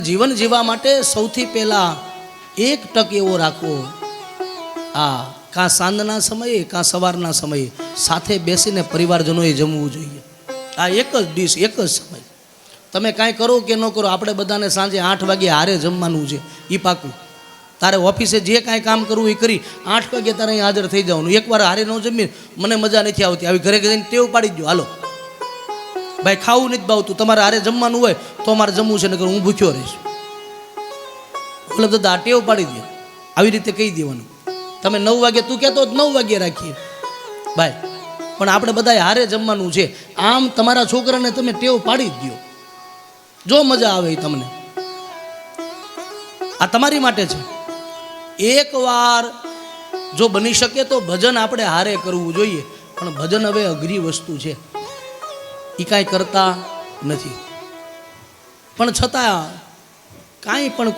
જીવન જીવવા માટે સૌથી પહેલા એક ટક એવો રાખવો, આ કાં સાંજના સમયે કાં સવારના સમયે સાથે બેસીને પરિવારજનોએ જમવું જોઈએ. આ એક જ ડીશ, એક જ સમય. તમે કાંઈ કરો કે ન કરો, આપણે બધાને સાંજે 8 વાગે હારે જમવાનું છે, એ પાકું. તારે ઓફિસે જે કાંઈ કામ કરવું એ કરી 8 વાગે તારે અહીં હાજર થઈ જવાનું. એકવાર હારે ન જમીને મને મજા નથી આવતી, આવી ઘરે જઈને ટેવ પાડી દો. હાલો ભાઈ, ખાવું નથી ભાવતું, તમારે હારે જમવાનું હોય તો અમારે જમવું છે, નકર હું ભૂખ્યો રહીશ. એટલે આ ટેવ પાડી દો, આવી રીતે કહી દેવાનું. તમે 9 વાગે, તું કહેતો 9 વાગે રાખીએ ભાઈ, પણ આપણે બધા હારે જમવાનું છે. આમ તમારા છોકરાને તમે ટેવ પાડી જ દો, જો મજા આવે તમને. આ તમારી માટે છે. એકવાર જો બની શકે તો ભજન આપણે હારે કરવું જોઈએ, પણ ભજન હવે અઘરી વસ્તુ છે, એ કાંઈ કરતા નથી. પણ છતાં કાંઈ પણ